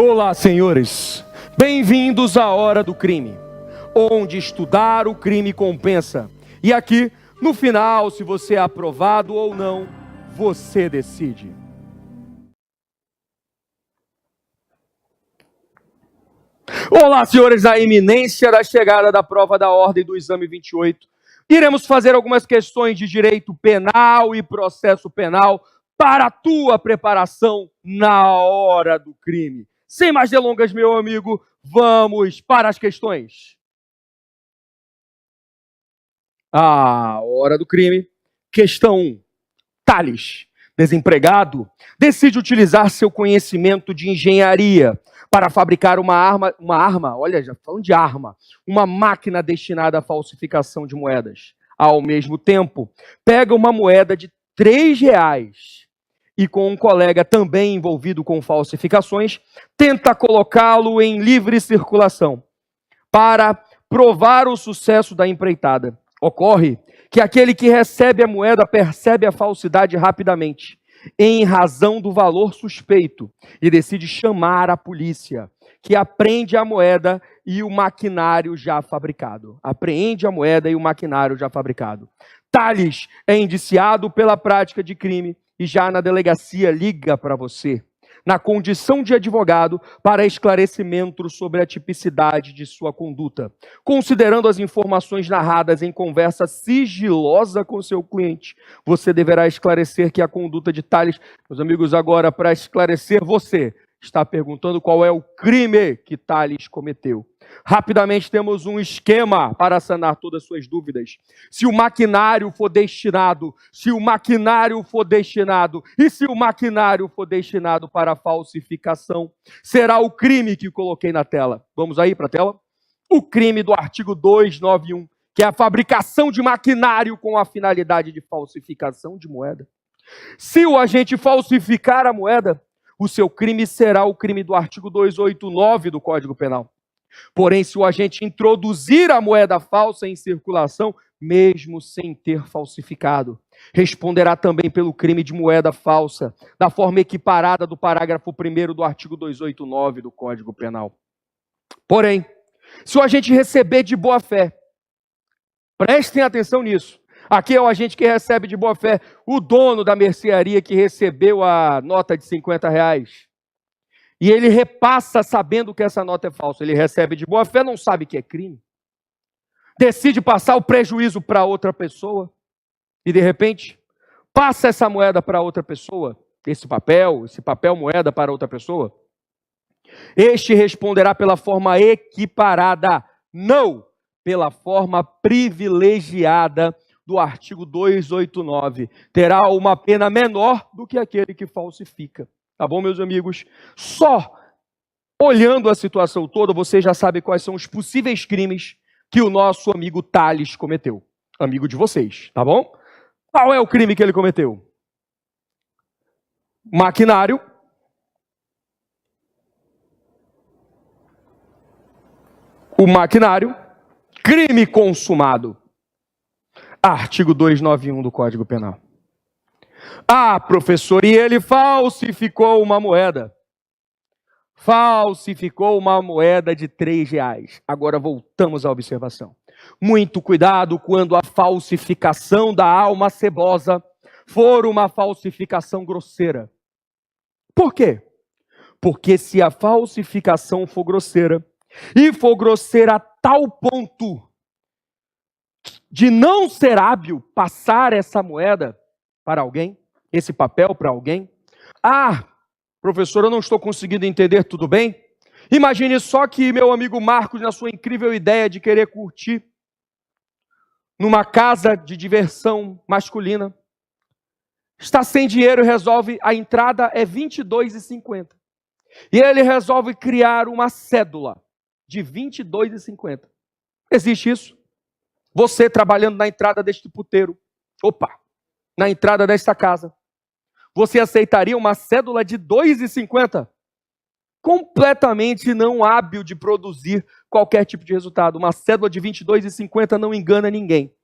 Olá, senhores. Bem-vindos à Hora do Crime, onde estudar o crime compensa. E aqui, no final, se você é aprovado ou não, você decide. Olá, senhores, a iminência da chegada da prova da ordem do exame 28. Iremos fazer algumas questões de direito penal e processo penal para a tua preparação na hora do crime. Sem mais delongas, meu amigo, vamos para as questões. A hora do crime. Questão 1. Thales, desempregado, decide utilizar seu conhecimento de engenharia para fabricar uma arma, olha, já falando de arma, uma máquina destinada à falsificação de moedas. Ao mesmo tempo, pega uma moeda de R$3 e com um colega também envolvido com falsificações, tenta colocá-lo em livre circulação para provar o sucesso da empreitada. Ocorre que aquele que recebe a moeda percebe a falsidade rapidamente, em razão do valor suspeito, e decide chamar a polícia, que apreende a moeda e o maquinário já fabricado. Apreende a moeda e o maquinário já fabricado. Thales é indiciado pela prática de crime e já na delegacia liga para você, na condição de advogado, para esclarecimento sobre a tipicidade de sua conduta. Considerando as informações narradas em conversa sigilosa com seu cliente, você deverá esclarecer que a conduta de Thales... Meus amigos, agora, para esclarecer, você está perguntando qual é o crime que Thales cometeu. Rapidamente temos um esquema para sanar todas as suas dúvidas. Se o maquinário for destinado para falsificação, será o crime que coloquei na tela. Vamos aí para a tela? O crime do artigo 291, que é a fabricação de maquinário com a finalidade de falsificação de moeda. Se o agente falsificar a moeda, o seu crime será o crime do artigo 289 do Código Penal. Porém, se o agente introduzir a moeda falsa em circulação, mesmo sem ter falsificado, responderá também pelo crime de moeda falsa, da forma equiparada do parágrafo 1º do artigo 289 do Código Penal. Porém, se o agente receber de boa fé, prestem atenção nisso, aqui é o agente que recebe de boa fé, o dono da mercearia que recebeu a nota de R$50, e ele repassa sabendo que essa nota é falsa. Ele recebe de boa fé, não sabe que é crime. Decide passar o prejuízo para outra pessoa. E de repente, passa essa moeda para outra pessoa. Esse papel moeda para outra pessoa. Este responderá pela forma equiparada, não pela forma privilegiada do artigo 289. Terá uma pena menor do que aquele que falsifica. Tá bom, meus amigos? Só olhando a situação toda, você já sabe quais são os possíveis crimes que o nosso amigo Thales cometeu. Amigo de vocês, tá bom? Qual é o crime que ele cometeu? Maquinário. O maquinário. Crime consumado. Artigo 291 do Código Penal. Ah, professor, e ele falsificou uma moeda. Falsificou uma moeda de R$3. Agora voltamos à observação. Muito cuidado quando a falsificação da alma cebosa for uma falsificação grosseira. Por quê? Porque se a falsificação for grosseira, e for grosseira a tal ponto de não ser hábil passar essa moeda para alguém, esse papel para alguém. Ah, professor, eu não estou conseguindo entender, tudo bem? Imagine só que meu amigo Marcos, na sua incrível ideia de querer curtir numa casa de diversão masculina, está sem dinheiro e resolve, a entrada é R$22,50. E ele resolve criar uma cédula de R$22,50. Existe isso? Você trabalhando na entrada deste puteiro, na entrada desta casa, você aceitaria uma cédula de R$2,50? Completamente não hábil de produzir qualquer tipo de resultado. Uma cédula de R$22,50 não engana ninguém.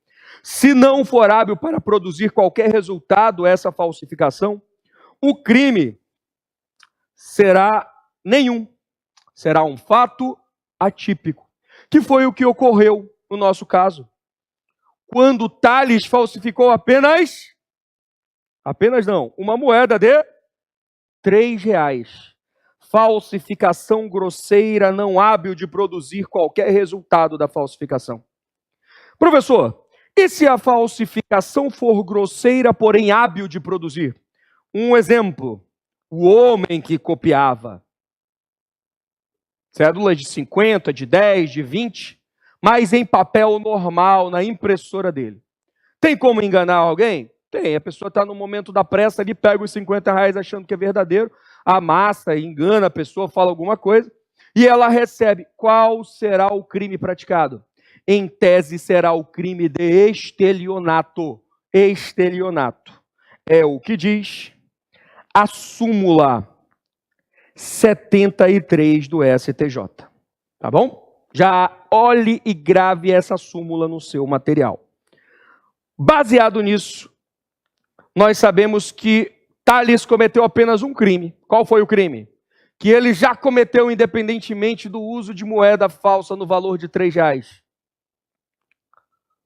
Se não for hábil para produzir qualquer resultado, essa falsificação, o crime será nenhum. será um fato atípico, que foi o que ocorreu no nosso caso. Quando Tales falsificou apenas não, uma moeda de R$3. Falsificação grosseira, não hábil de produzir qualquer resultado da falsificação. Professor, e se a falsificação for grosseira, porém hábil de produzir? Um exemplo, o homem que copiava. Cédulas de 50, de 10, de 20, mas em papel normal, na impressora dele. Tem como enganar alguém? Tem. A pessoa está no momento da pressa ali, pega os R$50 achando que é verdadeiro, amassa, engana a pessoa, fala alguma coisa, e ela recebe. Qual será o crime praticado? Em tese, será o crime de estelionato. Estelionato. É o que diz a súmula 73 do STJ. Tá bom? Já olhe e grave essa súmula no seu material. Baseado nisso, nós sabemos que Tales cometeu apenas um crime. Qual foi o crime? Que ele já cometeu independentemente do uso de moeda falsa no valor de R$3.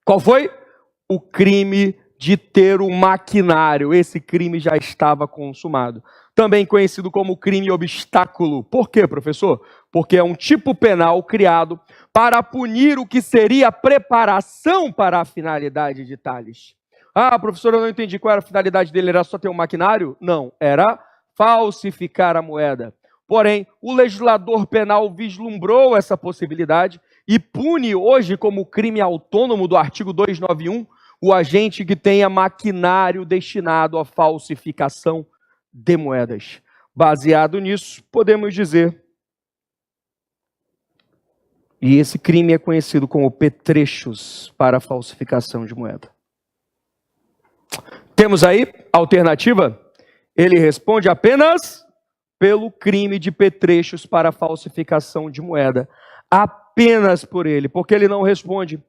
Qual foi? O crime de ter o maquinário. Esse crime já estava consumado. Também conhecido como crime obstáculo. Por quê, professor? Porque é um tipo penal criado para punir o que seria a preparação para a finalidade de Tales. Ah, professor, eu não entendi qual era a finalidade dele. Era só ter um maquinário? Não, era falsificar a moeda. Porém, o legislador penal vislumbrou essa possibilidade e pune hoje como crime autônomo do artigo 291 o agente que tenha maquinário destinado à falsificação de moedas. Baseado nisso, podemos dizer, e esse crime é conhecido como petrechos para falsificação de moeda. Temos aí a alternativa? Ele responde apenas pelo crime de petrechos para falsificação de moeda. Apenas por ele. Porque ele não responde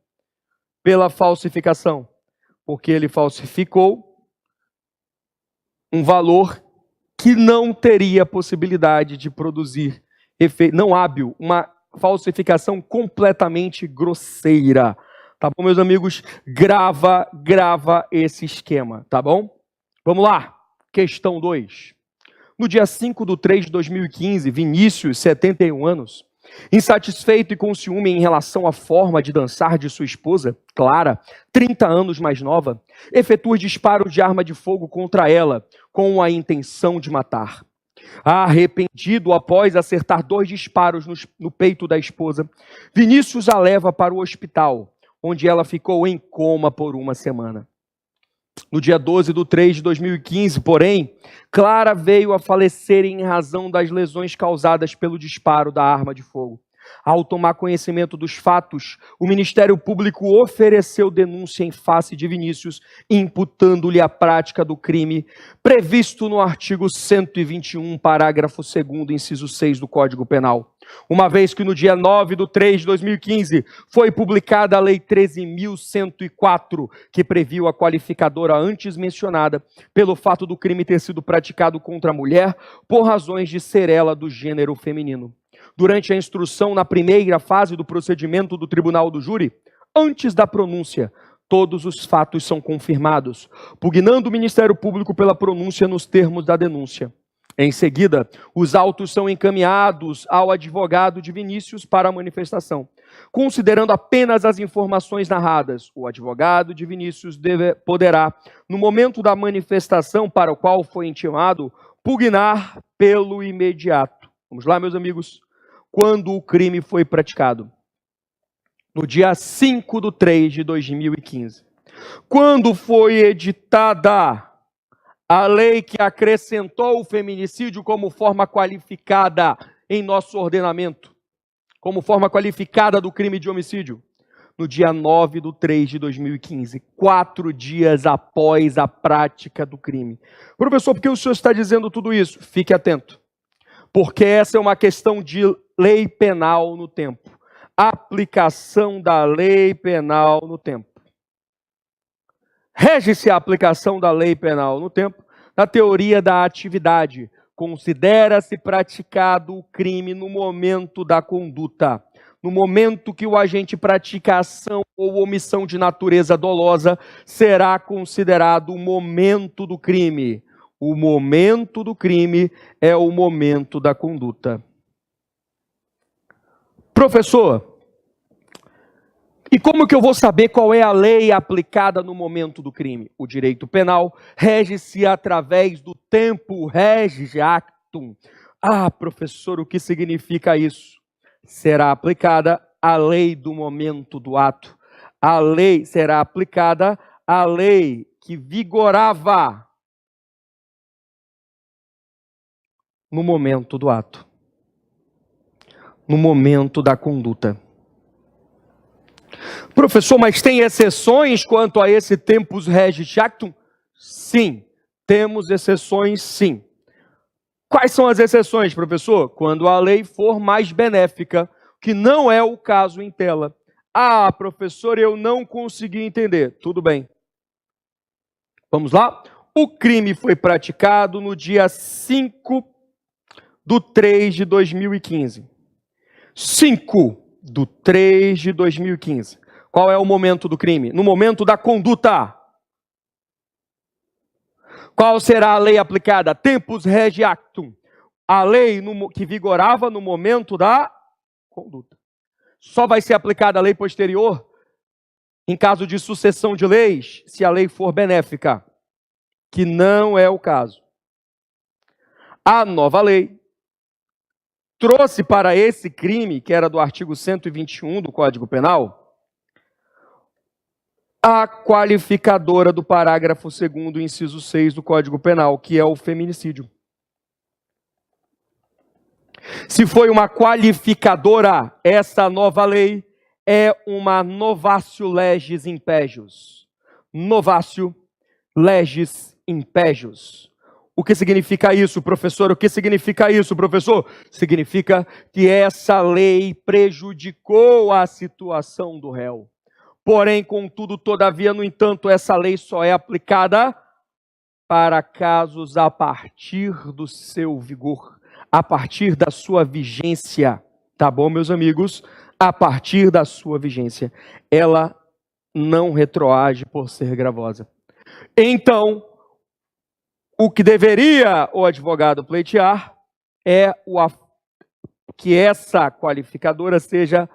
pela falsificação. Porque ele falsificou um valor que não teria possibilidade de produzir efeito, não hábil, uma falsificação completamente grosseira. Tá bom, meus amigos? Grava esse esquema, tá bom? Vamos lá, questão 2. No dia 5/3/2015, Vinícius, 71 anos, insatisfeito e com ciúme em relação à forma de dançar de sua esposa, Clara, 30 anos mais nova, efetua disparos de arma de fogo contra ela, com a intenção de matar. Arrependido após acertar 2 disparos no peito da esposa, Vinícius a leva para o hospital, onde ela ficou em coma por 1 semana. No dia 12/3/2015, porém, Clara veio a falecer em razão das lesões causadas pelo disparo da arma de fogo. Ao tomar conhecimento dos fatos, o Ministério Público ofereceu denúncia em face de Vinícius, imputando-lhe a prática do crime previsto no artigo 121, parágrafo 2º, inciso 6 do Código Penal. Uma vez que no dia 9/3/2015 foi publicada a Lei 13.104, que previu a qualificadora antes mencionada pelo fato do crime ter sido praticado contra a mulher por razões de ser ela do gênero feminino. Durante a instrução na primeira fase do procedimento do Tribunal do Júri, antes da pronúncia, todos os fatos são confirmados, pugnando o Ministério Público pela pronúncia nos termos da denúncia. Em seguida, os autos são encaminhados ao advogado de Vinícius para a manifestação. Considerando apenas as informações narradas, o advogado de Vinícius poderá, no momento da manifestação para o qual foi intimado, pugnar pelo imediato. Vamos lá, meus amigos? Quando o crime foi praticado? No dia 5/3/2015. Quando foi editada a lei que acrescentou o feminicídio como forma qualificada em nosso ordenamento, como forma qualificada do crime de homicídio? No dia 9/3/2015, 4 dias após a prática do crime. Professor, por que o senhor está dizendo tudo isso? Fique atento. Porque essa é uma questão de lei penal no tempo. Aplicação da lei penal no tempo. Rege-se a aplicação da lei penal no tempo na teoria da atividade, considera-se praticado o crime no momento da conduta. No momento que o agente pratica ação ou omissão de natureza dolosa, será considerado o momento do crime. O momento do crime é o momento da conduta. Professor, e como que eu vou saber qual é a lei aplicada no momento do crime? O direito penal rege-se através do tempo regis actum. Ah, professor, o que significa isso? Será aplicada a lei do momento do ato. A lei será aplicada à lei que vigorava no momento do ato, no momento da conduta. Professor, mas tem exceções quanto a esse tempus regis actum? Sim, temos exceções sim. Quais são as exceções, professor? Quando a lei for mais benéfica, que não é o caso em tela. Ah, professor, eu não consegui entender. Tudo bem. Vamos lá? O crime foi praticado no dia 5/3/2015. 5/3/2015. Qual é o momento do crime? No momento da conduta. Qual será a lei aplicada? Tempus regis actum. A lei que vigorava no momento da conduta. Só vai ser aplicada a lei posterior em caso de sucessão de leis, se a lei for benéfica, que não é o caso. A nova lei trouxe para esse crime, que era do artigo 121 do Código Penal, a qualificadora do parágrafo 2º, inciso 6 do Código Penal, que é o feminicídio. Se foi uma qualificadora, essa nova lei é uma novatio legis impejus. Novatio legis impejus. O que significa isso, professor? O que significa isso, professor? Significa que essa lei prejudicou a situação do réu. Porém, contudo, todavia, no entanto, essa lei só é aplicada para casos a partir do seu vigor, a partir da sua vigência. Tá bom, meus amigos? A partir da sua vigência. Ela não retroage por ser gravosa. Então, o que deveria o advogado pleitear é que essa qualificadora seja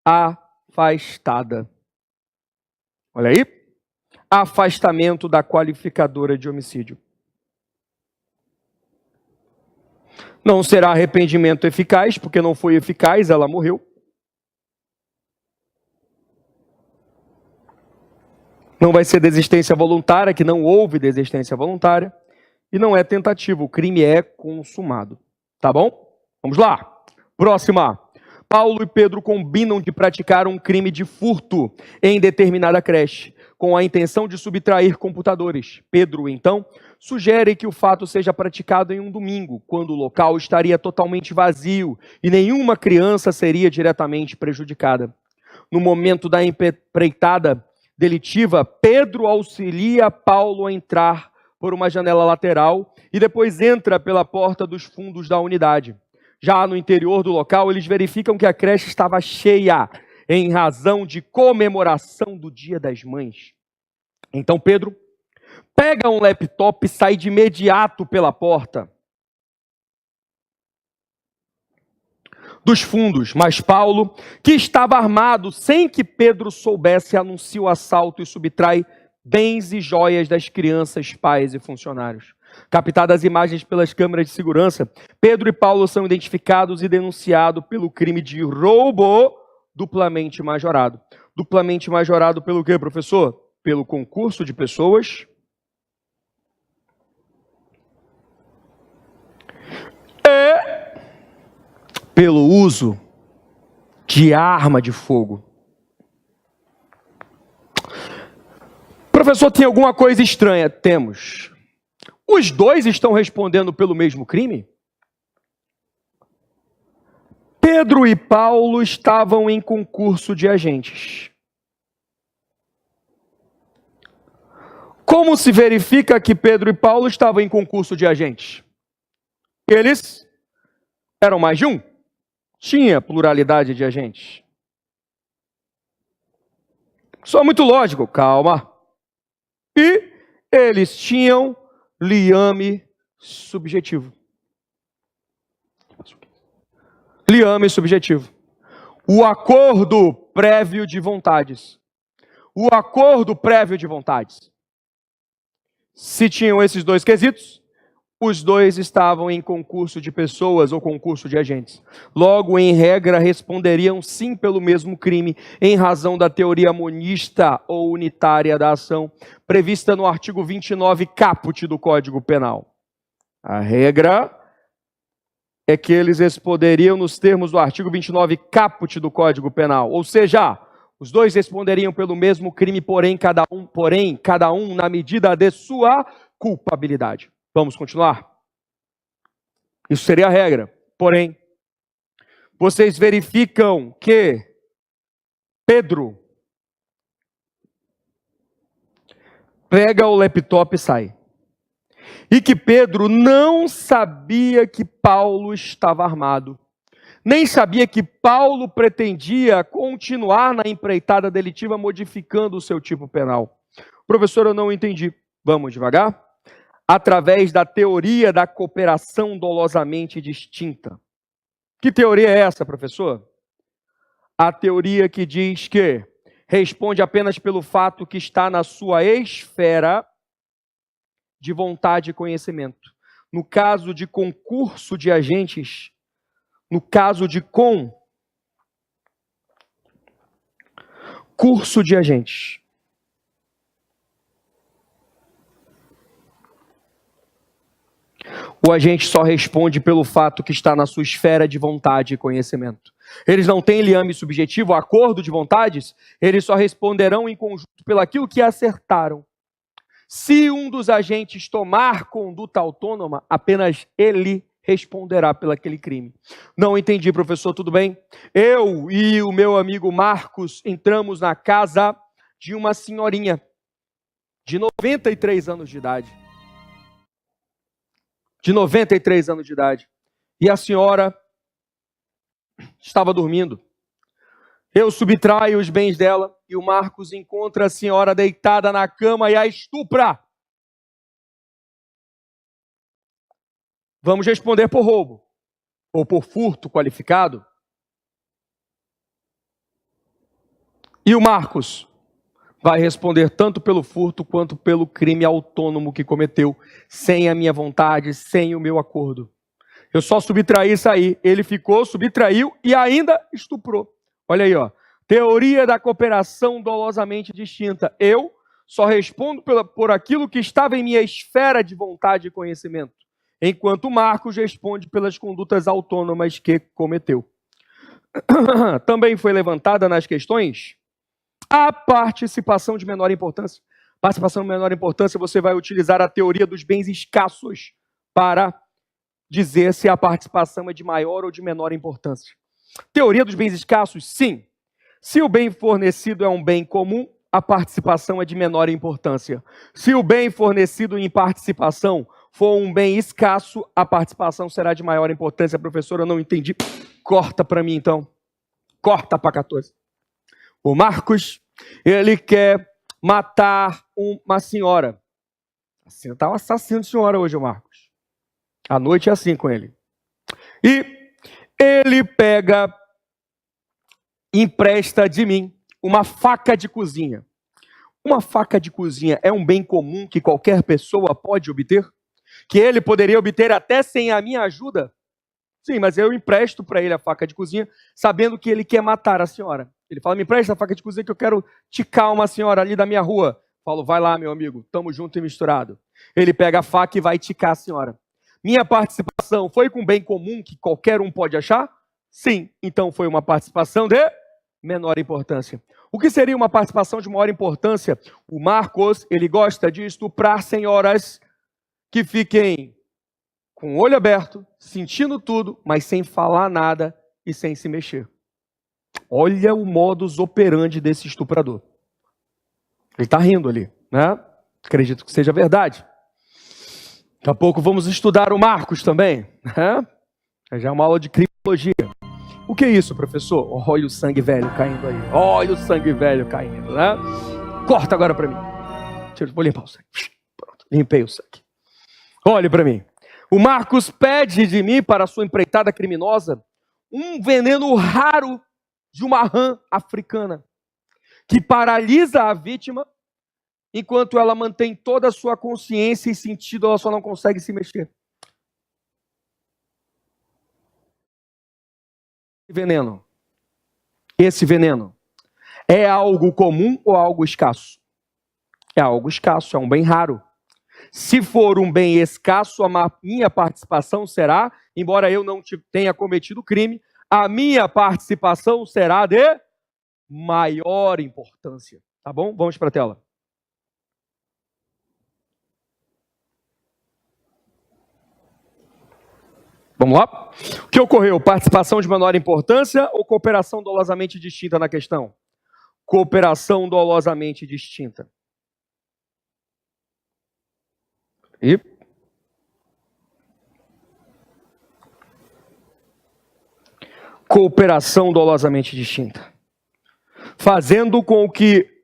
afastada. Olha aí, afastamento da qualificadora de homicídio. Não será arrependimento eficaz, porque não foi eficaz, ela morreu. Não vai ser desistência voluntária, que não houve desistência voluntária. E não é tentativa, o crime é consumado. Tá bom? Vamos lá. Próxima. Paulo e Pedro combinam de praticar um crime de furto em determinada creche, com a intenção de subtrair computadores. Pedro, então, sugere que o fato seja praticado em um domingo, quando o local estaria totalmente vazio e nenhuma criança seria diretamente prejudicada. No momento da empreitada delitiva, Pedro auxilia Paulo a entrar por uma janela lateral e depois entra pela porta dos fundos da unidade. Já no interior do local, eles verificam que a creche estava cheia, em razão de comemoração do Dia das Mães. Então Pedro pega um laptop e sai de imediato pela porta dos fundos, mas Paulo, que estava armado sem que Pedro soubesse, anuncia o assalto e subtrai bens e joias das crianças, pais e funcionários. Captadas as imagens pelas câmeras de segurança, Pedro e Paulo são identificados e denunciados pelo crime de roubo duplamente majorado. Duplamente majorado pelo quê, professor? Pelo concurso de pessoas e pelo uso de arma de fogo. Professor, tem alguma coisa estranha? Temos. Os dois estão respondendo pelo mesmo crime? Pedro e Paulo estavam em concurso de agentes. Como se verifica que Pedro e Paulo estavam em concurso de agentes? eles eram mais de um. Tinha pluralidade de agentes. Só muito lógico, calma. E eles tinham liame subjetivo. Liame subjetivo. O acordo prévio de vontades. O acordo prévio de vontades. Se tinham esses dois quesitos, os dois estavam em concurso de pessoas ou concurso de agentes. Logo, em regra, responderiam sim pelo mesmo crime, em razão da teoria monista ou unitária da ação, prevista no artigo 29 caput do Código Penal. A regra é que eles responderiam nos termos do artigo 29 caput do Código Penal, ou seja, os dois responderiam pelo mesmo crime, porém cada um na medida de sua culpabilidade. Vamos continuar? Isso seria a regra. Porém, vocês verificam que Pedro pega o laptop e sai. E que Pedro não sabia que Paulo estava armado. Nem sabia que Paulo pretendia continuar na empreitada delitiva modificando o seu tipo penal. Professor, eu não entendi. Vamos devagar? Através da teoria da cooperação dolosamente distinta. Que teoria é essa, professor? A teoria que diz que responde apenas pelo fato que está na sua esfera de vontade e conhecimento. No caso de concurso de agentes, no caso de concurso de agentes, o agente só responde pelo fato que está na sua esfera de vontade e conhecimento. Eles não têm liame subjetivo, acordo de vontades, eles só responderão em conjunto pelaquilo que acertaram. Se um dos agentes tomar conduta autônoma, apenas ele responderá pelaquele crime. Não entendi, professor, tudo bem? Eu e o meu amigo Marcos entramos na casa de uma senhorinha de 93 anos de idade. E a senhora estava dormindo. Eu subtraio os bens dela e o Marcos encontra a senhora deitada na cama e a estupra. Vamos responder por roubo ou por furto qualificado. E o Marcos vai responder tanto pelo furto quanto pelo crime autônomo que cometeu, sem a minha vontade, sem o meu acordo. Eu só subtraí isso aí. Ele ficou, subtraiu e ainda estuprou. Olha aí, ó. Teoria da cooperação dolosamente distinta. Eu só respondo por aquilo que estava em minha esfera de vontade e conhecimento, enquanto Marcos responde pelas condutas autônomas que cometeu. Também foi levantada nas questões a participação de menor importância. Participação de menor importância, você vai utilizar a teoria dos bens escassos para dizer se a participação é de maior ou de menor importância. Teoria dos bens escassos, sim. Se o bem fornecido é um bem comum, a participação é de menor importância. Se o bem fornecido em participação for um bem escasso, a participação será de maior importância. Professor, eu não entendi. Corta para mim, então. Corta para 14. O Marcos, ele quer matar uma senhora. Você está um assassino de senhora hoje, o Marcos. A noite é assim com ele. E ele empresta de mim uma faca de cozinha. Uma faca de cozinha é um bem comum que qualquer pessoa pode obter? Que ele poderia obter até sem a minha ajuda? Sim, mas eu empresto para ele a faca de cozinha, sabendo que ele quer matar a senhora. Ele fala, me empresta a faca de cozinha que eu quero ticar uma senhora ali da minha rua. Falo, vai lá, meu amigo, tamo junto e misturado. Ele pega a faca e vai ticar a senhora. Minha participação foi com bem comum que qualquer um pode achar? Sim, então foi uma participação de menor importância. O que seria uma participação de maior importância? O Marcos, ele gosta de estuprar senhoras que fiquem com o olho aberto, sentindo tudo, mas sem falar nada e sem se mexer. Olha o modus operandi desse estuprador. Ele está rindo ali, né? Acredito que seja verdade. Daqui a pouco vamos estudar o Marcos também. Já é uma aula de criminologia. O que é isso, professor? Olha o sangue velho caindo aí. Olha o sangue velho caindo, né? Corta agora para mim. Vou limpar o sangue. Pronto, limpei o sangue. Olhe para mim. O Marcos pede de mim, para a sua empreitada criminosa, um veneno raro de uma rã africana, que paralisa a vítima, enquanto ela mantém toda a sua consciência e sentido, ela só não consegue se mexer. Esse veneno é algo comum ou algo escasso? É algo escasso, é um bem raro. Se for um bem escasso, a minha participação será, embora eu não tenha cometido crime, a minha participação será de maior importância. Tá bom? Vamos para a tela. Vamos lá? O que ocorreu? Participação de menor importância ou cooperação dolosamente distinta na questão? Cooperação dolosamente distinta. E cooperação dolosamente distinta. Fazendo com que,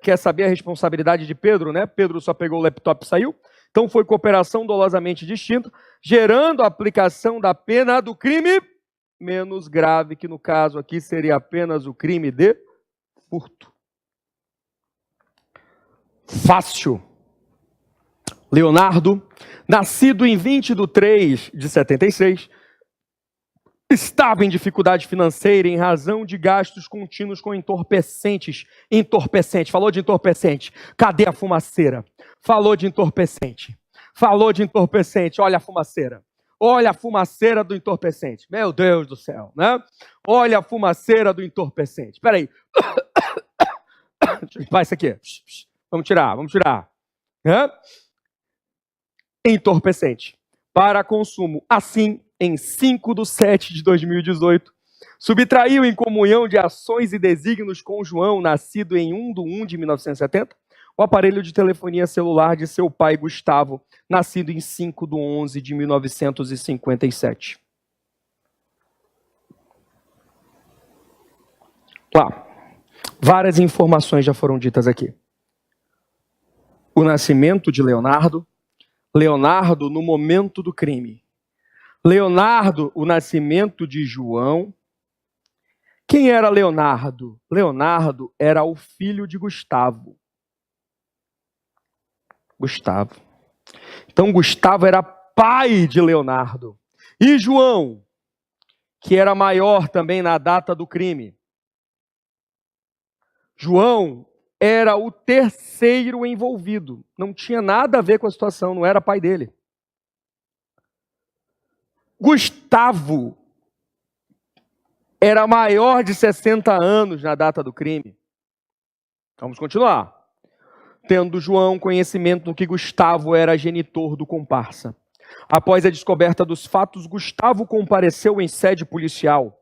quer saber a responsabilidade de Pedro, né? Pedro só pegou o laptop e saiu. Então foi cooperação dolosamente distinta, gerando a aplicação da pena do crime menos grave, que no caso aqui seria apenas o crime de furto. Fácil. Leonardo, nascido em 20/3/76, estava em dificuldade financeira em razão de gastos contínuos com entorpecentes. Entorpecente, falou de entorpecente. Cadê a fumaceira? Falou de entorpecente. Falou de entorpecente, olha a fumaceira. Olha a fumaceira do entorpecente. Meu Deus do céu, né? Olha a fumaceira do entorpecente. Espera aí. Deixa eu limpar isso aqui. Vamos tirar. Entorpecente. Para consumo. Assim, em 5/7/2018, subtraiu em comunhão de ações e desígnios com João, nascido em 1/1/1970, o aparelho de telefonia celular de seu pai Gustavo, nascido em 5/11/1957. Lá, várias informações já foram ditas aqui. O nascimento de Leonardo no momento do crime. Leonardo, o nascimento de João. Quem era Leonardo? Leonardo era o filho de Gustavo. Então, Gustavo era pai de Leonardo. E João, que era maior também na data do crime. João era o terceiro envolvido. Não tinha nada a ver com a situação, não era pai dele. Gustavo era maior de 60 anos na data do crime. Vamos continuar. Tendo João conhecimento do que Gustavo era genitor do comparsa. Após a descoberta dos fatos, Gustavo compareceu em sede policial,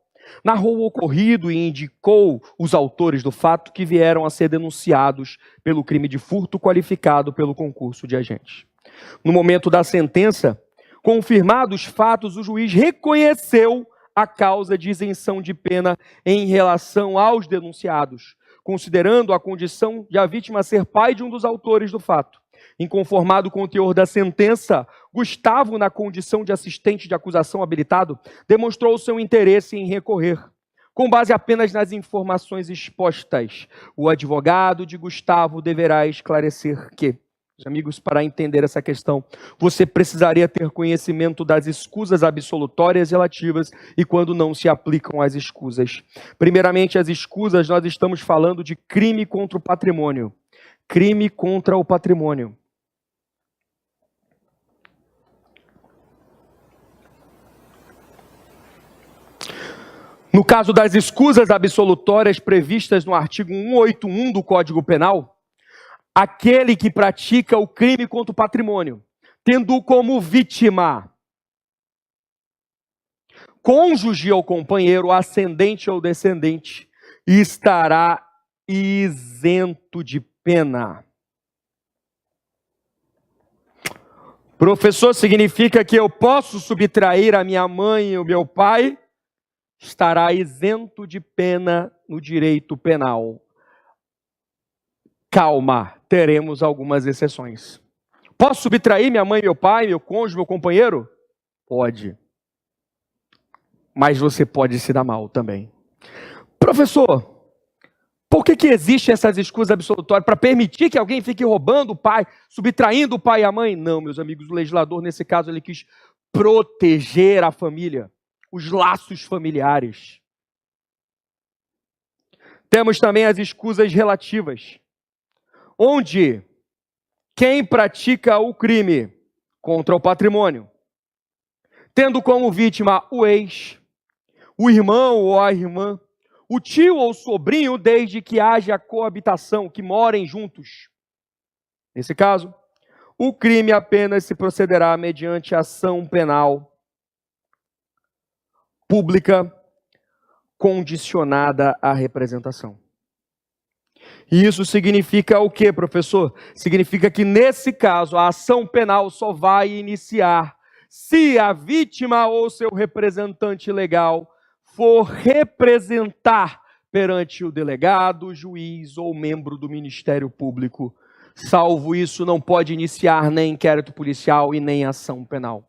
narrou o ocorrido e indicou os autores do fato que vieram a ser denunciados pelo crime de furto qualificado pelo concurso de agentes. No momento da sentença, confirmados os fatos, o juiz reconheceu a causa de isenção de pena em relação aos denunciados, considerando a condição de a vítima ser pai de um dos autores do fato. Inconformado com o teor da sentença, Gustavo, na condição de assistente de acusação habilitado, demonstrou seu interesse em recorrer. Com base apenas nas informações expostas, o advogado de Gustavo deverá esclarecer que, amigos, para entender essa questão, você precisaria ter conhecimento das escusas absolutórias relativas e quando não se aplicam as escusas. Primeiramente, as escusas, nós estamos falando de crime contra o patrimônio. Crime contra o patrimônio. No caso das escusas absolutórias previstas no artigo 181 do Código Penal, aquele que pratica o crime contra o patrimônio, tendo como vítima cônjuge ou companheiro, ascendente ou descendente, estará isento de pena. Professor, significa que eu posso subtrair a minha mãe e o meu pai? Estará isento de pena no direito penal. Calma, teremos algumas exceções. Posso subtrair minha mãe, meu pai, meu cônjuge, meu companheiro? Pode. Mas você pode se dar mal também. Professor, por que existem essas escusas absolutórias? Para permitir que alguém fique roubando o pai, subtraindo o pai e a mãe? Não, meus amigos, o legislador, nesse caso, ele quis proteger a família, os laços familiares. Temos também as escusas relativas, onde quem pratica o crime contra o patrimônio, tendo como vítima o ex, o irmão ou a irmã, o tio ou sobrinho, desde que haja coabitação, que morem juntos. Nesse caso, o crime apenas se procederá mediante ação penal pública condicionada à representação. E isso significa o quê, professor? Significa que, nesse caso, a ação penal só vai iniciar se a vítima ou seu representante legal for representar perante o delegado, juiz ou membro do Ministério Público. Salvo isso, não pode iniciar nem inquérito policial e nem ação penal,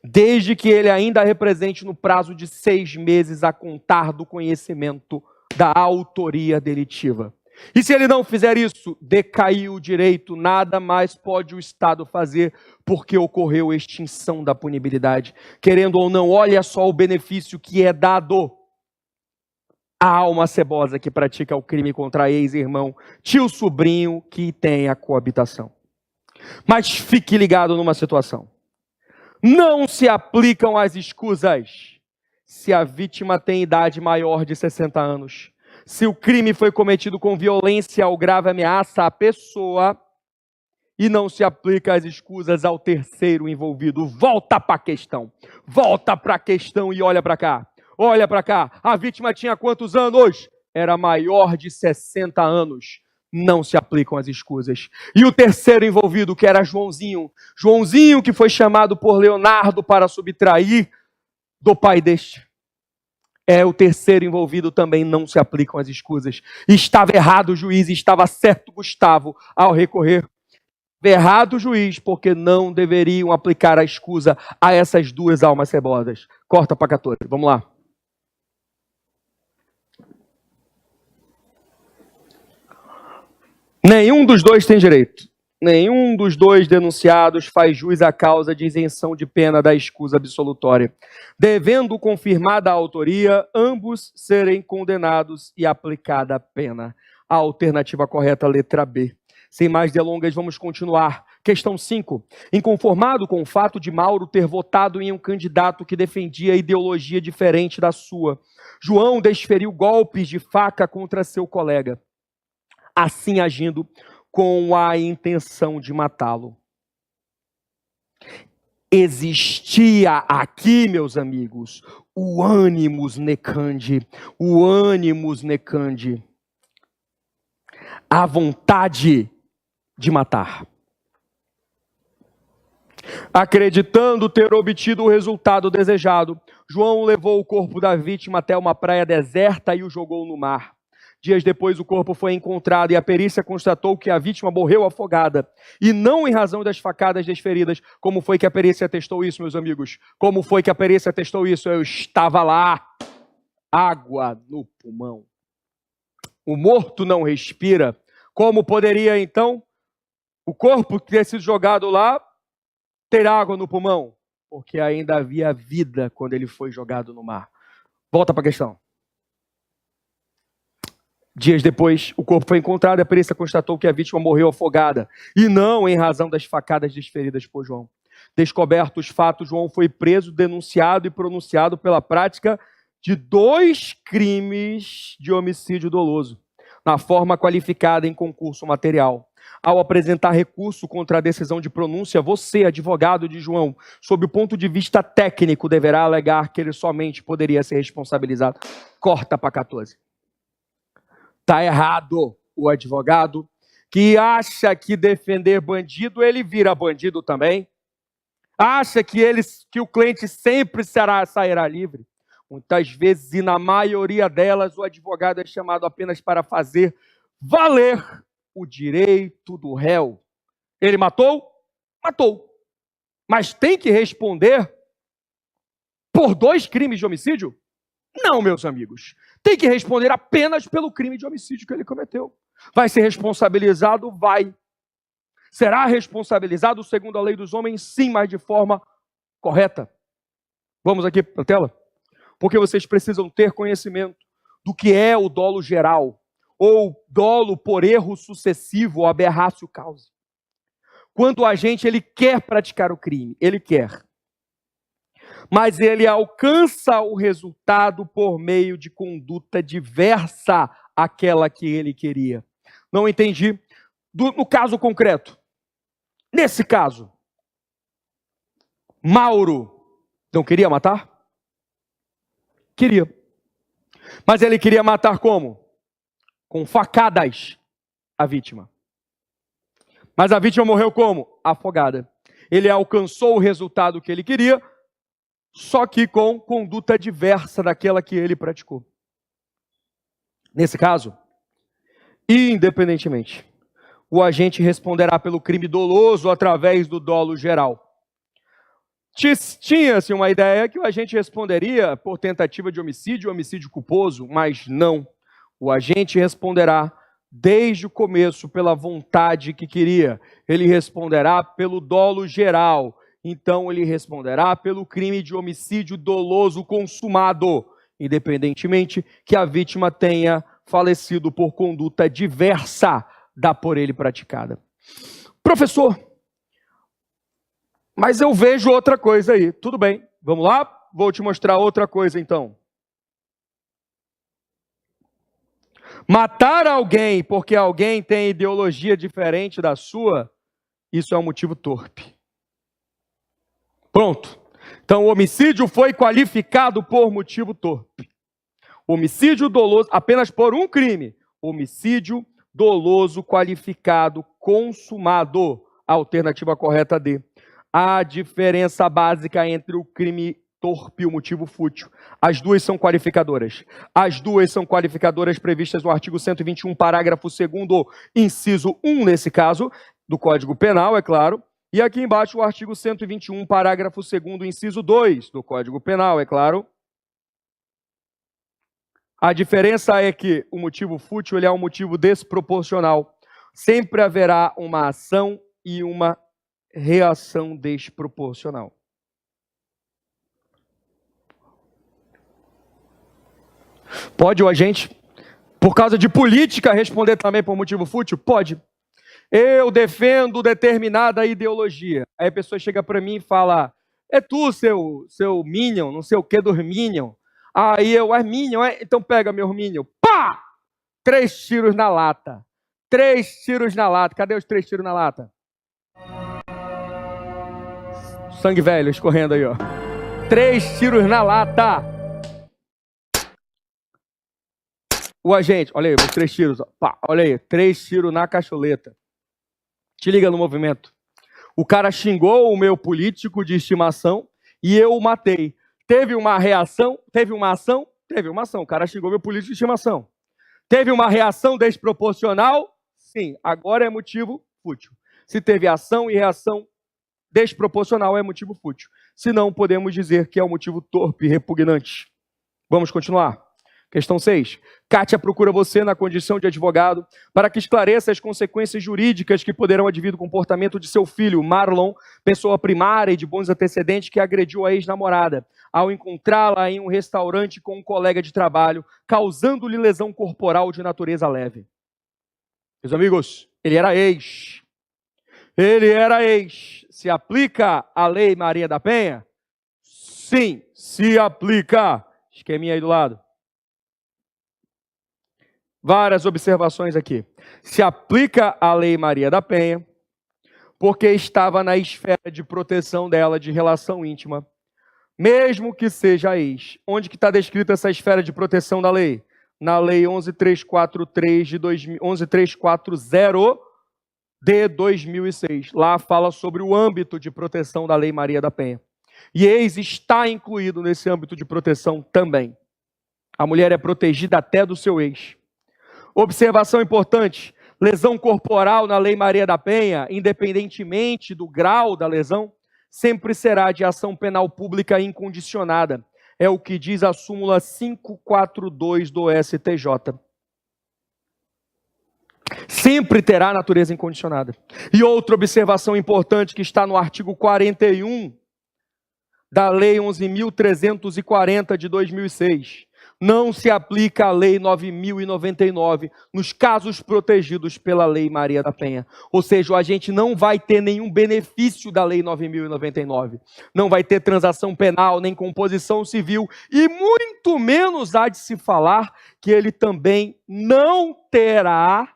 desde que ele ainda represente no prazo de 6 meses a contar do conhecimento da autoria delitiva. E se ele não fizer isso, decaiu o direito, nada mais pode o Estado fazer, porque ocorreu extinção da punibilidade. Querendo ou não, olha só o benefício que é dado à alma cebosa que pratica o crime contra ex-irmão, tio, sobrinho que tem a coabitação. Mas fique ligado numa situação. Não se aplicam as escusas se a vítima tem idade maior de 60 anos. Se o crime foi cometido com violência ou grave ameaça à pessoa, e não se aplica as escusas ao terceiro envolvido. Volta para a questão. Volta para a questão e olha para cá. Olha para cá. A vítima tinha quantos anos? Era maior de 60 anos. Não se aplicam as escusas. E o terceiro envolvido, que era Joãozinho. Joãozinho, que foi chamado por Leonardo para subtrair do pai deste. O terceiro envolvido, também não se aplicam as escusas. Estava errado o juiz, estava certo Gustavo ao recorrer. Errado o juiz, porque não deveriam aplicar a escusa a essas duas almas cebosas. Corta para 14, vamos lá. Nenhum dos dois tem direito. Nenhum dos dois denunciados faz jus à causa de isenção de pena da escusa absolutória, devendo confirmada a autoria, ambos serem condenados e aplicada a pena. A alternativa correta, letra B. Sem mais delongas, vamos continuar. Questão 5. Inconformado com o fato de Mauro ter votado em um candidato que defendia ideologia diferente da sua, João desferiu golpes de faca contra seu colega, assim agindo com a intenção de matá-lo. Existia aqui, meus amigos, o animus necandi, a vontade de matar. Acreditando ter obtido o resultado desejado, João levou o corpo da vítima até uma praia deserta e o jogou no mar. Dias depois, o corpo foi encontrado e a perícia constatou que a vítima morreu afogada. E não em razão das facadas desferidas. Como foi que a perícia atestou isso, meus amigos? Como foi que a perícia atestou isso? Eu estava lá. Água no pulmão. O morto não respira. Como poderia, então, o corpo ter sido jogado lá ter água no pulmão? Porque ainda havia vida quando ele foi jogado no mar. Volta para a questão. Dias depois, o corpo foi encontrado e a perícia constatou que a vítima morreu afogada, e não em razão das facadas desferidas por João. Descobertos os fatos, João foi preso, denunciado e pronunciado pela prática de 2 crimes de homicídio doloso, na forma qualificada em concurso material. Ao apresentar recurso contra a decisão de pronúncia, você, advogado de João, sob o ponto de vista técnico, deverá alegar que ele somente poderia ser responsabilizado. Corta para 14. Está errado o advogado que acha que defender bandido, ele vira bandido também. Acha que o cliente sempre sairá livre? Muitas vezes, e na maioria delas, o advogado é chamado apenas para fazer valer o direito do réu. Ele matou? Matou. Mas tem que responder por 2 crimes de homicídio? Não, meus amigos. Tem que responder apenas pelo crime de homicídio que ele cometeu. Vai ser responsabilizado? Vai. Será responsabilizado segundo a lei dos homens? Sim, mas de forma correta. Vamos aqui para a tela? Porque vocês precisam ter conhecimento do que é o dolo geral, ou dolo por erro sucessivo, ou aberratio causa. Quando o agente ele quer praticar o crime, ele quer. Mas ele alcança o resultado por meio de conduta diversa àquela que ele queria. Não entendi. No caso concreto, nesse caso, Mauro não queria matar? Queria. Mas ele queria matar como? Com facadas a vítima. Mas a vítima morreu como? Afogada. Ele alcançou o resultado que ele queria, só que com conduta diversa daquela que ele praticou. Nesse caso, independentemente, o agente responderá pelo crime doloso através do dolo geral. Tinha-se uma ideia que o agente responderia por tentativa de homicídio, homicídio culposo, mas não. O agente responderá desde o começo pela vontade que queria. Ele responderá pelo dolo geral. Então ele responderá pelo crime de homicídio doloso consumado, independentemente que a vítima tenha falecido por conduta diversa da por ele praticada. Professor, mas eu vejo outra coisa aí. Tudo bem, vamos lá? Vou te mostrar outra coisa então. Matar alguém porque alguém tem ideologia diferente da sua, isso é um motivo torpe. Pronto. Então o homicídio foi qualificado por motivo torpe. Homicídio doloso, apenas por um crime. Homicídio doloso qualificado consumado. Alternativa correta D. A diferença básica entre o crime torpe e o motivo fútil. As duas são qualificadoras. As duas são qualificadoras previstas no artigo 121, parágrafo 2º, inciso 1, nesse caso, do Código Penal, é claro. E aqui embaixo o artigo 121, parágrafo 2º, inciso 2, do Código Penal, é claro. A diferença é que o motivo fútil ele é um motivo desproporcional. Sempre haverá uma ação e uma reação desproporcional. Pode o agente, por causa de política, responder também por motivo fútil? Pode. Eu defendo determinada ideologia. Aí a pessoa chega para mim e fala, é tu, seu Minion, não sei o que dos Minion. Aí eu, é Minion, é? Então pega meu Minion. Pá! 3 tiros na lata. 3 tiros na lata. Cadê os 3 tiros na lata? Sangue velho escorrendo aí, ó. 3 tiros na lata. O agente, olha aí, os 3 tiros. Ó. Pá, olha aí, 3 tiros na cacholeta. Te liga no movimento. O cara xingou o meu político de estimação e eu o matei. Teve uma reação? Teve uma ação? Teve uma ação. O cara xingou meu político de estimação. Teve uma reação desproporcional? Sim. Agora é motivo fútil. Se teve ação e reação desproporcional, é motivo fútil. Se não, podemos dizer que é um motivo torpe e repugnante. Vamos continuar. Questão 6. Kátia procura você na condição de advogado para que esclareça as consequências jurídicas que poderão advir do comportamento de seu filho, Marlon, pessoa primária e de bons antecedentes que agrediu a ex-namorada, ao encontrá-la em um restaurante com um colega de trabalho, causando-lhe lesão corporal de natureza leve. Meus amigos, ele era ex. Ele era ex. Se aplica a Lei Maria da Penha? Sim, se aplica. Esqueminha aí do lado. Várias observações aqui. Se aplica a Lei Maria da Penha, porque estava na esfera de proteção dela, de relação íntima, mesmo que seja ex. Onde que está descrita essa esfera de proteção da lei? Na Lei 11343 de 11340 de 2006. Lá fala sobre o âmbito de proteção da Lei Maria da Penha. E ex está incluído nesse âmbito de proteção também. A mulher é protegida até do seu ex. Observação importante: lesão corporal na Lei Maria da Penha, independentemente do grau da lesão, sempre será de ação penal pública incondicionada. É o que diz a súmula 542 do STJ. Sempre terá natureza incondicionada. E outra observação importante que está no artigo 41 da Lei 11.340 de 2006. Não se aplica a Lei 9.099 nos casos protegidos pela Lei Maria da Penha. Ou seja, o agente não vai ter nenhum benefício da Lei 9.099. Não vai ter transação penal, nem composição civil, e muito menos há de se falar que ele também não terá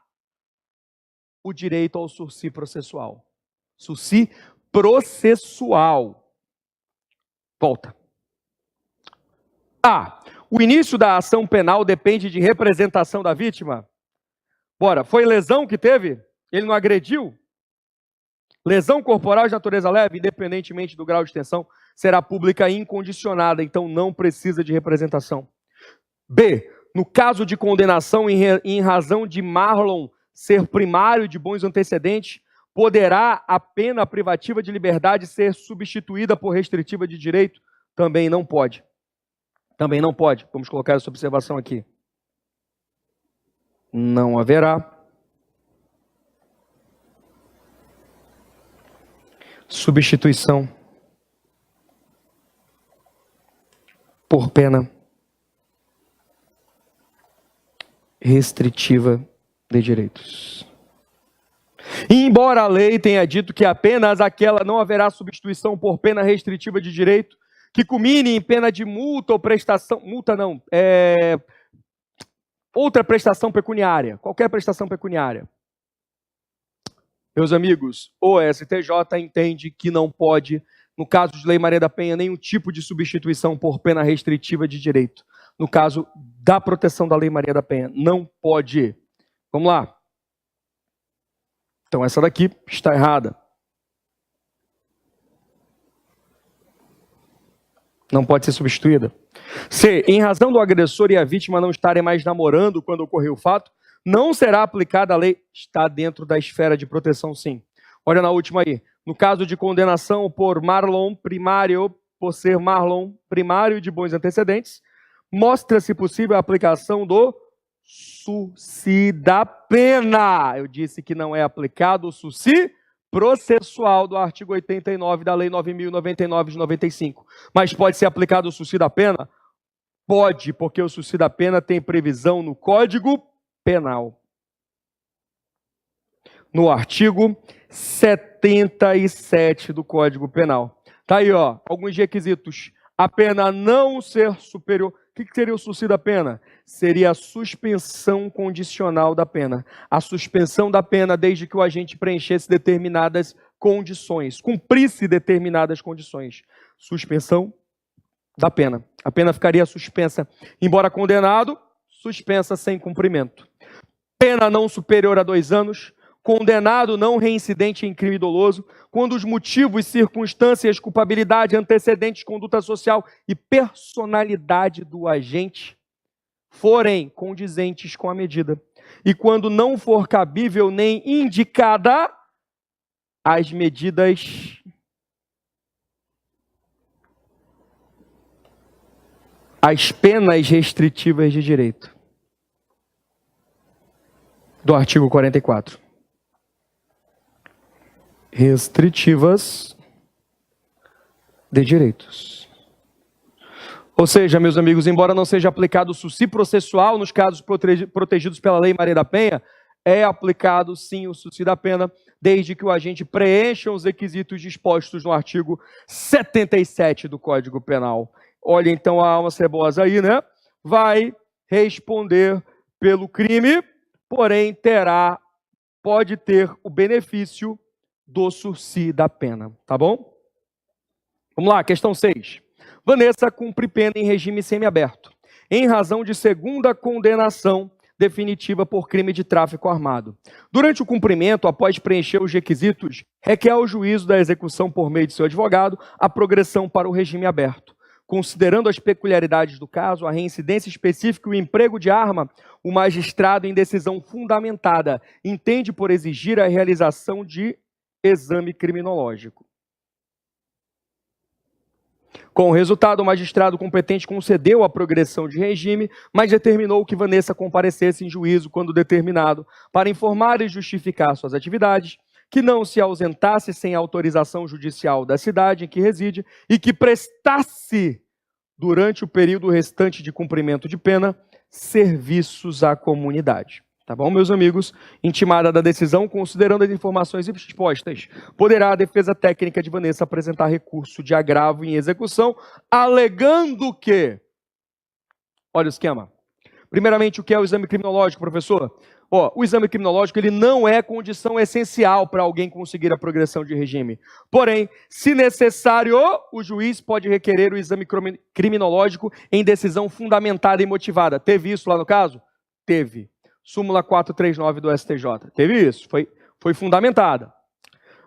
o direito ao sursi processual. Sursi processual. Volta. O início da ação penal depende de representação da vítima? Bora, foi lesão que teve? Ele não agrediu? Lesão corporal de natureza leve, independentemente do grau de extensão, será pública e incondicionada, então não precisa de representação. B, no caso de condenação em razão de Marlon ser primário de bons antecedentes, poderá a pena privativa de liberdade ser substituída por restritiva de direito? Também não pode. Também não pode. Vamos colocar essa observação aqui. Não haverá substituição por pena restritiva de direitos. E embora a lei tenha dito que apenas aquela não haverá substituição por pena restritiva de direito, que culmine em pena de multa ou prestação, outra prestação pecuniária, qualquer prestação pecuniária. Meus amigos, o STJ entende que não pode, no caso de Lei Maria da Penha, nenhum tipo de substituição por pena restritiva de direito. No caso da proteção da Lei Maria da Penha, não pode. Vamos lá. Então essa daqui está errada. Não pode ser substituída. C, em razão do agressor e a vítima não estarem mais namorando quando ocorreu o fato, não será aplicada a lei. Está dentro da esfera de proteção, sim. Olha na última aí. No caso de condenação por Marlon primário, por ser Marlon primário de bons antecedentes, mostra-se possível a aplicação do sursi da pena. Eu disse que não é aplicado o sursi processual do artigo 89 da Lei 9.099 de 95. Mas pode ser aplicado o sursi da pena? Pode, porque o sursi da pena tem previsão no Código Penal. No artigo 77 do Código Penal. Tá aí, ó, alguns requisitos. A pena não ser superior. O que seria o sursi da pena? Seria a suspensão condicional da pena. A suspensão da pena desde que o agente preenchesse determinadas condições, cumprisse determinadas condições. Suspensão da pena. A pena ficaria suspensa, embora condenado, suspensa sem cumprimento. Pena não superior a 2 anos. Condenado não reincidente em crime doloso, quando os motivos, circunstâncias, culpabilidade, antecedentes, conduta social e personalidade do agente forem condizentes com a medida. E quando não for cabível nem indicada as medidas as penas restritivas de direito do artigo 44. Restritivas de direitos. Ou seja, meus amigos, embora não seja aplicado o sursi processual nos casos protegidos pela Lei Maria da Penha, é aplicado sim o sursi da pena, desde que o agente preencha os requisitos dispostos no artigo 77 do Código Penal. Olha então a alma cebosa aí, né? Vai responder pelo crime, porém pode ter o benefício do sursi da pena, tá bom? Vamos lá, questão 6. Vanessa cumpre pena em regime semiaberto, em razão de segunda condenação definitiva por crime de tráfico armado. Durante o cumprimento, após preencher os requisitos, requer ao juízo da execução por meio de seu advogado a progressão para o regime aberto. Considerando as peculiaridades do caso, a reincidência específica e o emprego de arma, o magistrado, em decisão fundamentada, entende por exigir a realização de exame criminológico. Com o resultado, o magistrado competente concedeu a progressão de regime, mas determinou que Vanessa comparecesse em juízo quando determinado, para informar e justificar suas atividades, que não se ausentasse sem autorização judicial da cidade em que reside e que prestasse, durante o período restante de cumprimento de pena, serviços à comunidade. Tá bom, meus amigos? Intimada da decisão, considerando as informações expostas, poderá a defesa técnica de Vanessa apresentar recurso de agravo em execução, alegando que... Olha o esquema. Primeiramente, o que é o exame criminológico, professor? O exame criminológico ele não é condição essencial para alguém conseguir a progressão de regime. Porém, se necessário, o juiz pode requerer o exame criminológico em decisão fundamentada e motivada. Teve isso lá no caso? Teve. Súmula 439 do STJ. Teve isso, foi fundamentada.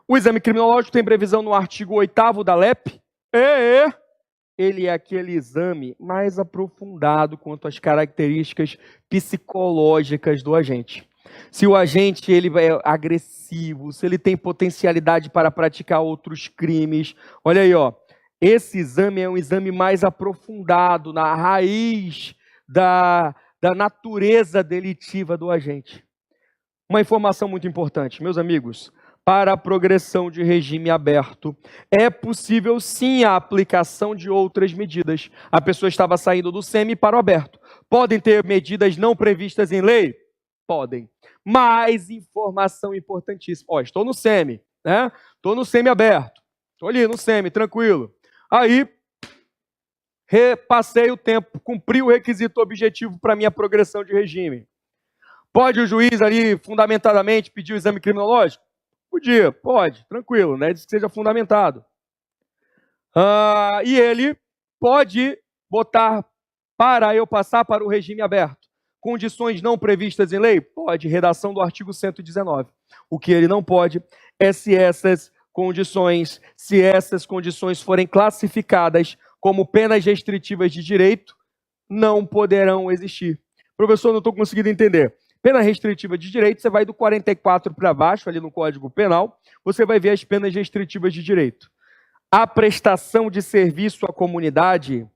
O exame criminológico tem previsão no artigo 8º da LEP. Ele é aquele exame mais aprofundado quanto às características psicológicas do agente. Se o agente ele é agressivo, se ele tem potencialidade para praticar outros crimes. Olha aí, esse exame é um exame mais aprofundado na raiz da natureza delitiva do agente. Uma informação muito importante, meus amigos, para a progressão de regime aberto, é possível sim a aplicação de outras medidas. A pessoa estava saindo do semi para o aberto. Podem ter medidas não previstas em lei? Podem. Mas informação importantíssima. Estou no semi, né? Estou no semi aberto. Estou ali no semi, tranquilo. Aí, repassei o tempo, cumpri o requisito objetivo para minha progressão de regime. Pode o juiz ali, fundamentadamente, pedir o exame criminológico? Podia, pode, tranquilo, né? Diz que seja fundamentado. E ele pode botar para eu passar para o regime aberto. Condições não previstas em lei? Pode, redação do artigo 119. O que ele não pode é se essas condições forem classificadas como penas restritivas de direito, não poderão existir. Professor, não estou conseguindo entender. Pena restritiva de direito, você vai do 44 para baixo, ali no Código Penal, você vai ver as penas restritivas de direito. A prestação de serviço à comunidade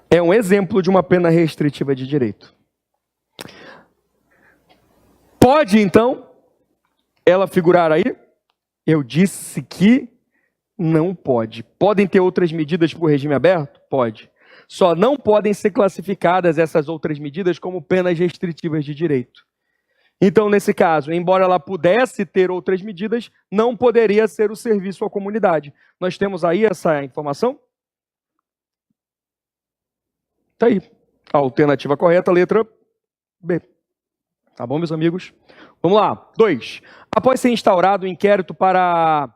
é um exemplo de uma pena restritiva de direito. Pode, então, ela figurar aí? Eu disse que não pode. Podem ter outras medidas para o regime aberto? Pode. Só não podem ser classificadas essas outras medidas como penas restritivas de direito. Então, nesse caso, embora ela pudesse ter outras medidas, não poderia ser o serviço à comunidade. Nós temos aí essa informação? Está aí. A alternativa correta, letra B. Tá bom, meus amigos? Vamos lá. 2. Após ser instaurado o inquérito para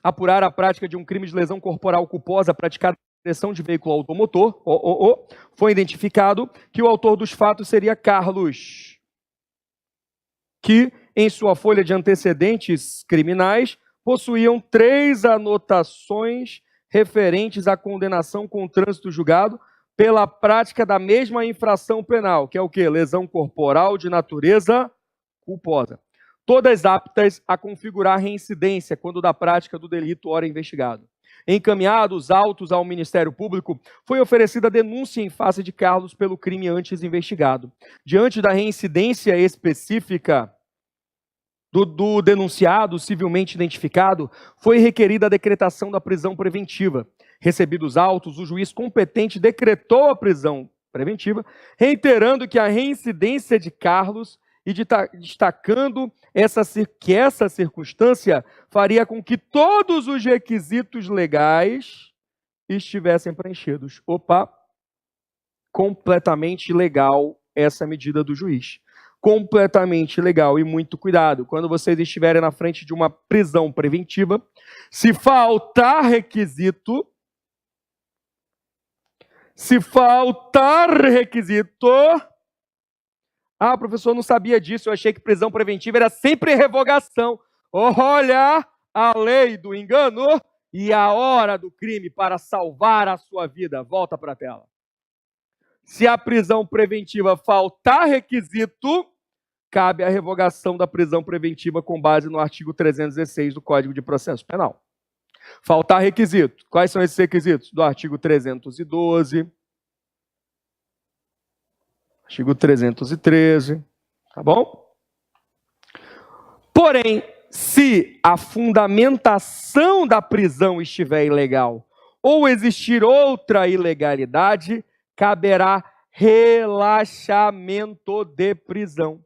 apurar a prática de um crime de lesão corporal culposa praticada em direção de veículo automotor, foi identificado que o autor dos fatos seria Carlos, que, em sua folha de antecedentes criminais, possuíam 3 anotações referentes à condenação com trânsito julgado pela prática da mesma infração penal, que é o quê? Lesão corporal de natureza culposa. Todas aptas a configurar reincidência quando da prática do delito ora investigado. Encaminhados autos ao Ministério Público, foi oferecida denúncia em face de Carlos pelo crime antes investigado. Diante da reincidência específica do denunciado civilmente identificado, foi requerida a decretação da prisão preventiva. Recebidos autos, o juiz competente decretou a prisão preventiva, reiterando que a reincidência de Carlos e destacando que essa circunstância faria com que todos os requisitos legais estivessem preenchidos. Completamente legal essa medida do juiz. Completamente legal e muito cuidado. Quando vocês estiverem na frente de uma prisão preventiva, se faltar requisito, Se faltar requisito... Ah, professor, não sabia disso, eu achei que prisão preventiva era sempre revogação. Olha a lei do engano e a hora do crime para salvar a sua vida. Volta para a tela. Se a prisão preventiva faltar requisito, cabe a revogação da prisão preventiva com base no artigo 316 do Código de Processo Penal. Faltar requisito. Quais são esses requisitos? Do artigo 312, artigo 313, tá bom? Porém, se a fundamentação da prisão estiver ilegal ou existir outra ilegalidade, caberá relaxamento de prisão.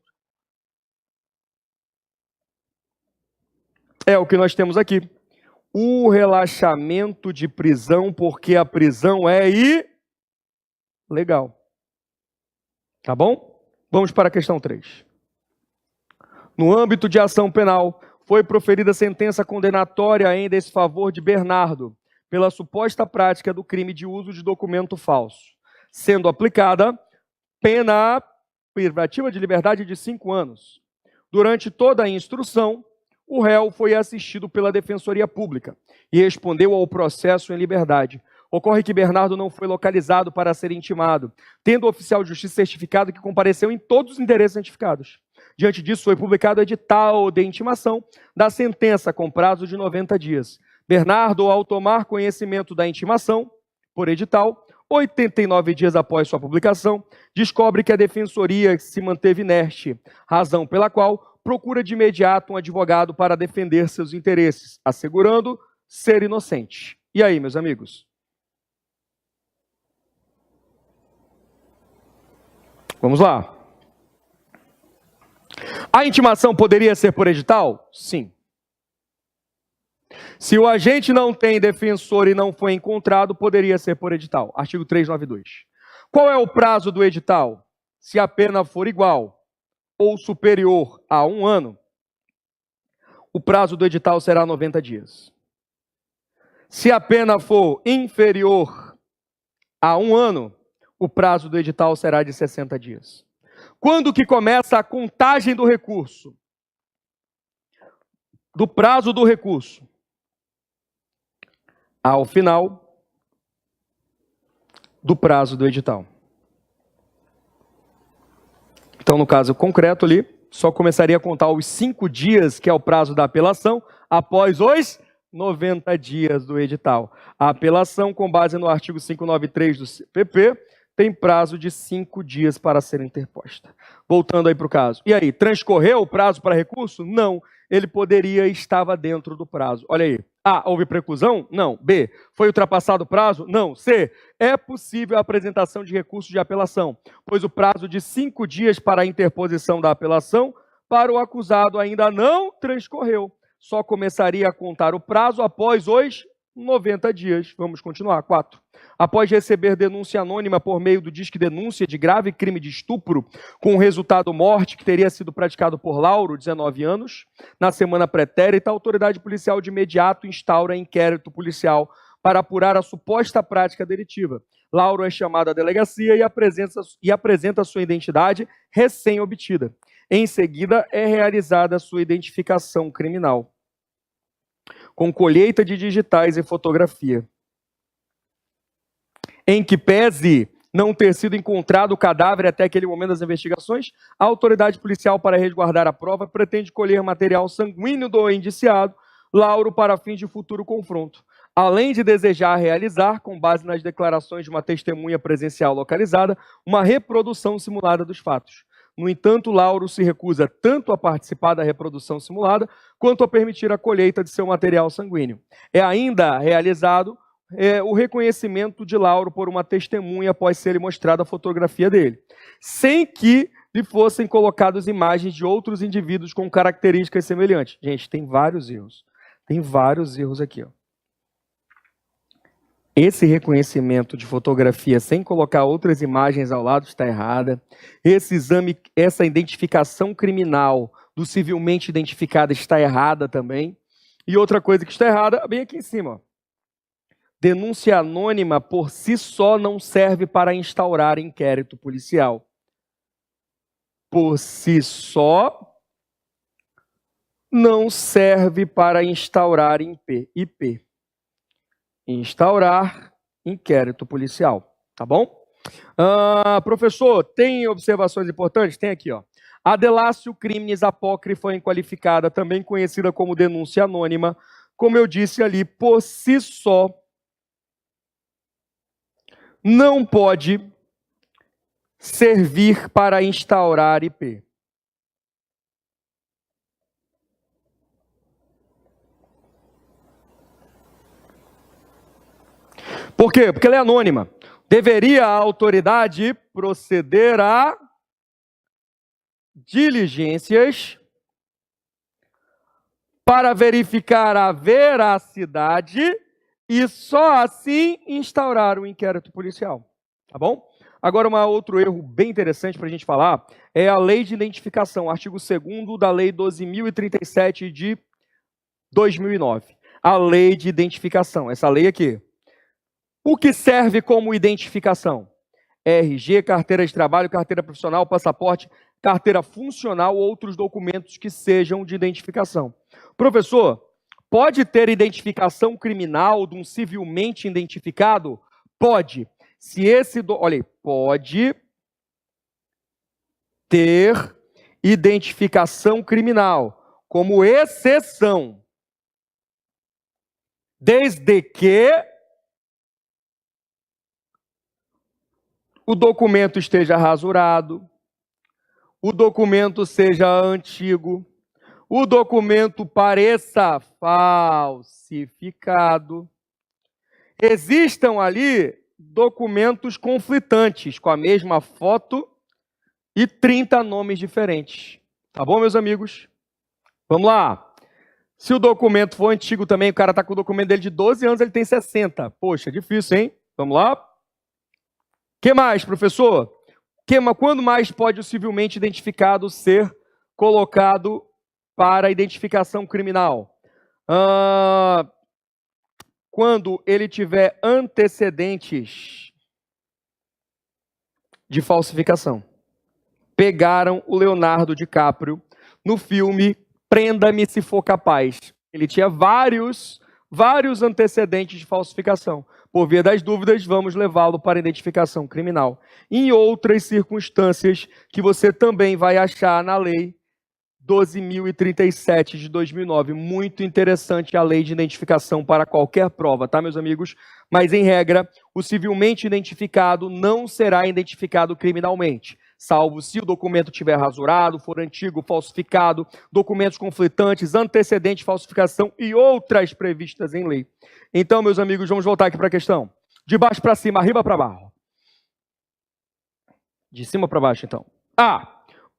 É o que nós temos aqui. O relaxamento de prisão, porque a prisão é ilegal. Tá bom? Vamos para a questão 3. No âmbito de ação penal, foi proferida sentença condenatória em desfavor de Bernardo, pela suposta prática do crime de uso de documento falso, sendo aplicada pena privativa de liberdade de 5 anos. Durante toda a instrução, o réu foi assistido pela Defensoria Pública e respondeu ao processo em liberdade. Ocorre que Bernardo não foi localizado para ser intimado, tendo o oficial de justiça certificado que compareceu em todos os endereços identificados. Diante disso, foi publicado o edital de intimação da sentença com prazo de 90 dias. Bernardo, ao tomar conhecimento da intimação, por edital, 89 dias após sua publicação, descobre que a Defensoria se manteve inerte, razão pela qual procura de imediato um advogado para defender seus interesses, assegurando ser inocente. E aí, meus amigos? Vamos lá. A intimação poderia ser por edital? Sim. Se o agente não tem defensor e não foi encontrado, poderia ser por edital. Artigo 392. Qual é o prazo do edital? Se a pena for igual ou superior a 1 ano, o prazo do edital será 90 dias. Se a pena for inferior a 1 ano, o prazo do edital será de 60 dias. Quando que começa a contagem do recurso? Do prazo do recurso ao final do prazo do edital. Então, no caso concreto ali, só começaria a contar os 5 dias, que é o prazo da apelação, após os 90 dias do edital. A apelação, com base no artigo 593 do CPP, tem prazo de 5 dias para ser interposta. Voltando aí para o caso. E aí, transcorreu o prazo para recurso? Não. Ele poderia e estava dentro do prazo. Olha aí. A, houve preclusão? Não. B, foi ultrapassado o prazo? Não. C, é possível a apresentação de recurso de apelação, pois o prazo de 5 dias para a interposição da apelação para o acusado ainda não transcorreu. Só começaria a contar o prazo após os 90 dias. Vamos continuar. 4. Após receber denúncia anônima por meio do Disque Denúncia de grave crime de estupro, com resultado morte que teria sido praticado por Lauro, 19 anos, na semana pretérita, a autoridade policial de imediato instaura inquérito policial para apurar a suposta prática delitiva. Lauro é chamado à delegacia e apresenta sua identidade recém-obtida. Em seguida, é realizada a sua identificação criminal, com colheita de digitais e fotografia. Em que pese não ter sido encontrado o cadáver até aquele momento das investigações, a autoridade policial, para resguardar a prova, pretende colher material sanguíneo do indiciado, Lauro, para fins de futuro confronto. Além de desejar realizar, com base nas declarações de uma testemunha presencial localizada, uma reprodução simulada dos fatos. No entanto, Lauro se recusa tanto a participar da reprodução simulada, quanto a permitir a colheita de seu material sanguíneo. É ainda realizado o reconhecimento de Lauro por uma testemunha após ser mostrada a fotografia dele, sem que lhe fossem colocadas imagens de outros indivíduos com características semelhantes. Gente, tem vários erros. Tem vários erros aqui, ó. Esse reconhecimento de fotografia sem colocar outras imagens ao lado está errada. Esse exame, essa identificação criminal do civilmente identificado está errada também. E outra coisa que está errada, bem aqui em cima, ó. Denúncia anônima, por si só, não serve para instaurar inquérito policial. Por si só, não serve para instaurar IP. Instaurar inquérito policial, tá bom? Professor, tem observações importantes? Tem aqui, ó. A delatio criminis apócrifa inqualificada, também conhecida como denúncia anônima, como eu disse ali, por si só, não pode servir para instaurar IP. Por quê? Porque ela é anônima. Deveria a autoridade proceder a diligências para verificar a veracidade e só assim instaurar o inquérito policial. Tá bom? Agora, outro erro bem interessante para a gente falar é a lei de identificação, artigo 2º da lei 12.037 de 2009. A lei de identificação, essa lei aqui. O que serve como identificação? RG, carteira de trabalho, carteira profissional, passaporte, carteira funcional ou outros documentos que sejam de identificação. Professor, pode ter identificação criminal de um civilmente identificado? Pode. Se esse olha aí, pode ter identificação criminal como exceção, desde que o documento esteja rasurado, o documento seja antigo, o documento pareça falsificado. Existam ali documentos conflitantes com a mesma foto e 30 nomes diferentes. Tá bom, meus amigos? Vamos lá. Se o documento for antigo também, o cara está com o documento dele de 12 anos, ele tem 60. Poxa, difícil, hein? Vamos lá? O que mais, professor? Quando mais pode o civilmente identificado ser colocado para identificação criminal? Quando ele tiver antecedentes de falsificação. Pegaram o Leonardo DiCaprio no filme Prenda-me se for capaz. Ele tinha vários antecedentes de falsificação. Por via das dúvidas, vamos levá-lo para identificação criminal. Em outras circunstâncias que você também vai achar na lei 12.037 de 2009. Muito interessante a lei de identificação para qualquer prova, tá, meus amigos? Mas, em regra, o civilmente identificado não será identificado criminalmente, salvo se o documento estiver rasurado, for antigo, falsificado, documentos conflitantes, antecedente de falsificação e outras previstas em lei. Então, meus amigos, vamos voltar aqui para a questão. De baixo para cima, arriba para baixo. De cima para baixo, então.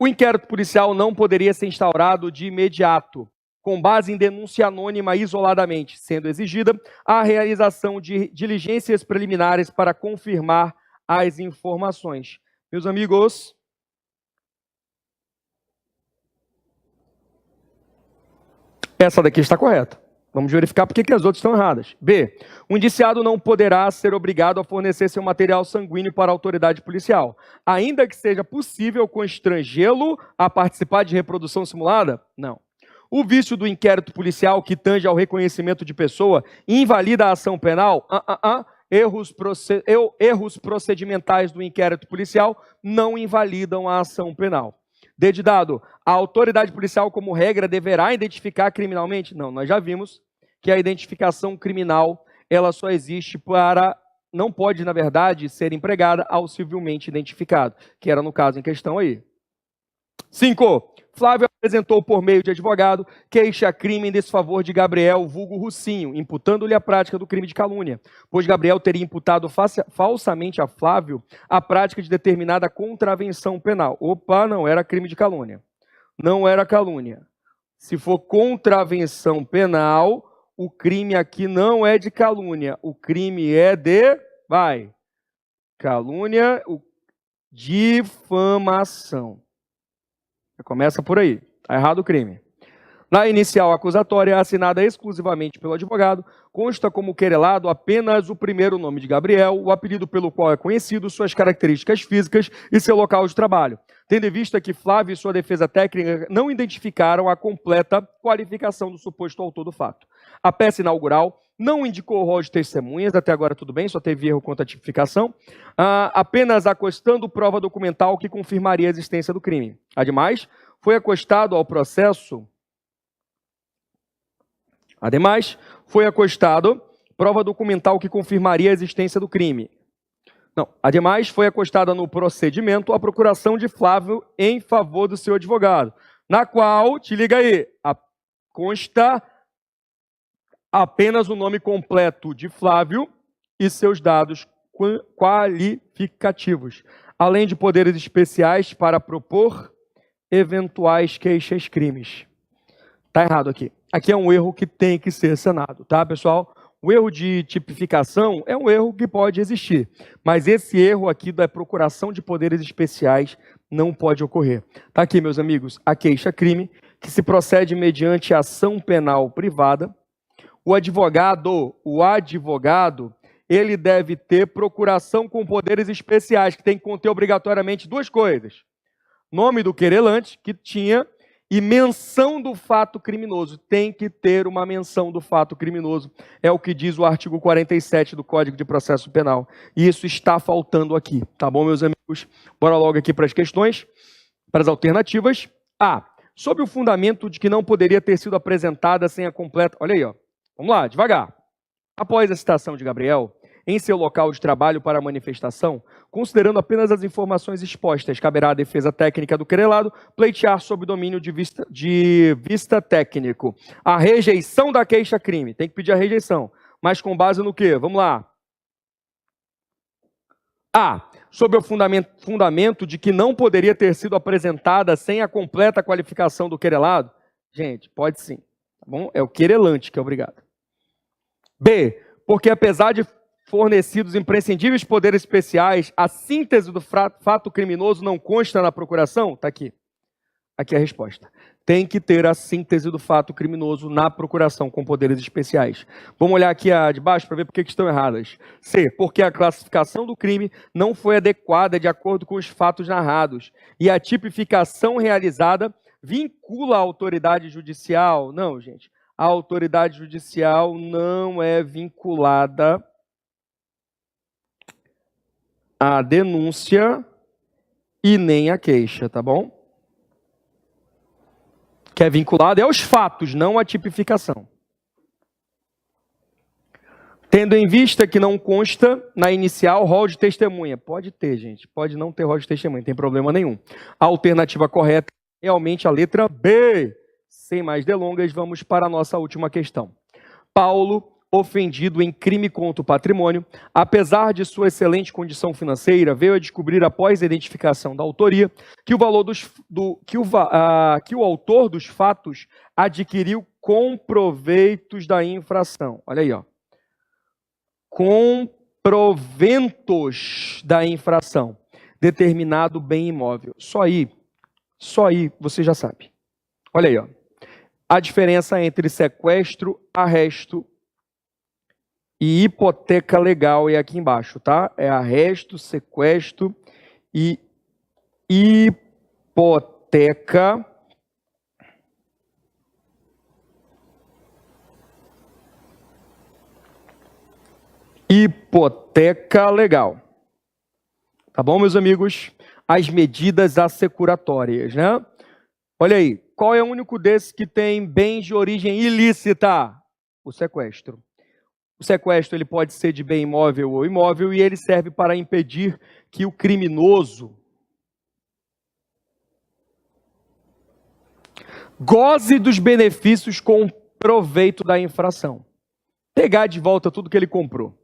O inquérito policial não poderia ser instaurado de imediato, com base em denúncia anônima isoladamente, sendo exigida a realização de diligências preliminares para confirmar as informações. Meus amigos, essa daqui está correta. Vamos verificar por que as outras estão erradas. B. O indiciado não poderá ser obrigado a fornecer seu material sanguíneo para a autoridade policial, ainda que seja possível constrangê-lo a participar de reprodução simulada? Não. O vício do inquérito policial que tange ao reconhecimento de pessoa invalida a ação penal? Erros procedimentais do inquérito policial não invalidam a ação penal. Dedidado, a autoridade policial, como regra, deverá identificar criminalmente? Não, nós já vimos que a identificação criminal, ela só existe para... Não pode, na verdade, ser empregada ao civilmente identificado, que era no caso em questão aí. 5. Flávio apresentou por meio de advogado queixa-crime em desfavor de Gabriel, vulgo Russinho, imputando-lhe a prática do crime de calúnia, pois Gabriel teria imputado falsamente a Flávio a prática de determinada contravenção penal. Opa, não era crime de calúnia. Não era calúnia. Se for contravenção penal, o crime aqui não é de calúnia. O crime é de... Calúnia, difamação. Começa por aí. Está errado o crime. Na inicial acusatória, assinada exclusivamente pelo advogado, consta como querelado apenas o primeiro nome de Gabriel, o apelido pelo qual é conhecido, suas características físicas e seu local de trabalho, tendo em vista que Flávio e sua defesa técnica não identificaram a completa qualificação do suposto autor do fato. A peça inaugural não indicou rol de testemunhas, até agora tudo bem, só teve erro quanto à tipificação, apenas acostando prova documental que confirmaria a existência do crime. Ademais, foi acostado ao processo... prova documental que confirmaria a existência do crime. Ademais, foi acostada no procedimento a procuração de Flávio em favor do seu advogado, na qual, te liga aí, consta apenas o nome completo de Flávio e seus dados qualificativos, além de poderes especiais para propor eventuais queixas-crimes. Tá errado aqui. Aqui é um erro que tem que ser sanado, tá, pessoal? O erro de tipificação é um erro que pode existir, mas esse erro aqui da procuração de poderes especiais não pode ocorrer. Tá aqui, meus amigos, a queixa-crime, que se procede mediante ação penal privada. O advogado, ele deve ter procuração com poderes especiais, que tem que conter obrigatoriamente duas coisas. Nome do querelante, que tinha... E menção do fato criminoso. Tem que ter uma menção do fato criminoso. É o que diz o artigo 47 do Código de Processo Penal. E isso está faltando aqui. Tá bom, meus amigos? Bora logo aqui para as questões, para as alternativas. A. Sob o fundamento de que não poderia ter sido apresentada sem a completa... Olha aí, ó. Vamos lá, devagar. Após a citação de Gabriel, em seu local de trabalho para a manifestação, considerando apenas as informações expostas, caberá à defesa técnica do querelado pleitear sob domínio de vista técnico a rejeição da queixa-crime. Tem que pedir a rejeição. Mas com base no quê? Vamos lá. A. Sob o fundamento de que não poderia ter sido apresentada sem a completa qualificação do querelado. Gente, pode sim. Tá bom? É o querelante que é obrigado. B. Porque apesar de fornecidos imprescindíveis poderes especiais, a síntese do fato criminoso não consta na procuração? Está aqui. Aqui é a resposta. Tem que ter a síntese do fato criminoso na procuração com poderes especiais. Vamos olhar aqui a de baixo para ver por que estão erradas. C. Porque a classificação do crime não foi adequada de acordo com os fatos narrados e a tipificação realizada vincula a autoridade judicial. Não, gente. A autoridade judicial não é vinculada a denúncia e nem a queixa, tá bom? Que é vinculado aos fatos, não à tipificação. Tendo em vista que não consta na inicial rol de testemunha. Pode ter, gente. Pode não ter rol de testemunha, não tem problema nenhum. A alternativa correta é realmente a letra B. Sem mais delongas, vamos para a nossa última questão. Paulo, ofendido em crime contra o patrimônio, apesar de sua excelente condição financeira, veio a descobrir após a identificação da autoria que o valor que o autor dos fatos adquiriu com proveitos da infração. Olha aí, ó. Com proventos da infração, determinado bem imóvel. Só aí você já sabe. Olha aí, ó. A diferença entre sequestro, arresto e hipoteca legal é aqui embaixo, tá? É arresto, sequestro e hipoteca legal. Tá bom, meus amigos? As medidas assecuratórias, né? Olha aí, qual é o único desses que tem bens de origem ilícita? O sequestro. O sequestro ele pode ser de bem imóvel ou imóvel e ele serve para impedir que o criminoso goze dos benefícios com proveito da infração. Pegar de volta tudo que ele comprou.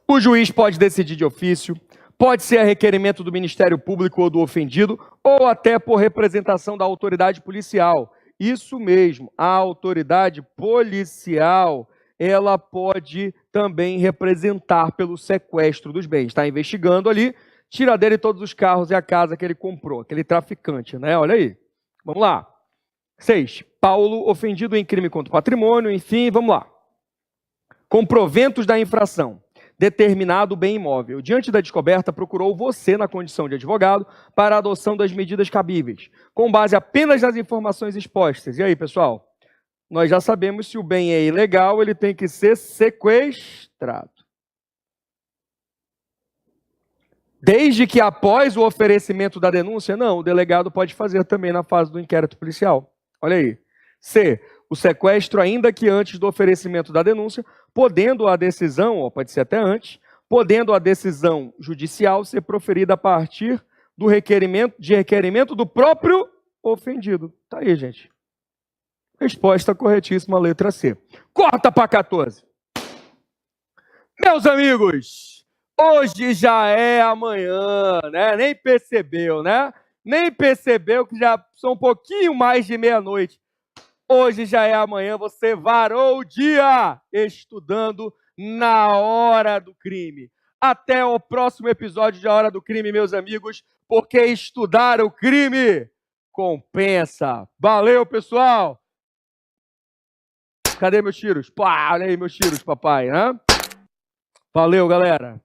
O juiz pode decidir de ofício, pode ser a requerimento do Ministério Público ou do ofendido, ou até por representação da autoridade policial. Isso mesmo, a autoridade policial, ela pode também representar pelo sequestro dos bens. Está investigando ali, tira dele todos os carros e a casa que ele comprou, aquele traficante, né? Olha aí. Vamos lá. 6. Paulo, ofendido em crime contra o patrimônio, enfim, vamos lá. Com proventos da infração, determinado o bem imóvel. Diante da descoberta, procurou você, na condição de advogado, para a adoção das medidas cabíveis, com base apenas nas informações expostas. E aí, pessoal? Nós já sabemos, se o bem é ilegal, ele tem que ser sequestrado. Desde que após o oferecimento da denúncia, não, o delegado pode fazer também na fase do inquérito policial. Olha aí. C. O sequestro, ainda que antes do oferecimento da denúncia, podendo a decisão, ou pode ser até antes, podendo a decisão judicial ser proferida a partir do requerimento do próprio ofendido. Tá aí, gente. Resposta corretíssima, letra C. Corta para 14. Meus amigos, hoje já é amanhã, né? Nem percebeu, né? Nem percebeu que já são um pouquinho mais de meia-noite. Hoje já é amanhã, você varou o dia estudando na hora do crime. Até o próximo episódio de A Hora do Crime, meus amigos, porque estudar o crime compensa. Valeu, pessoal! Cadê meus tiros? Pá, olha aí meus tiros, papai, né? Valeu, galera!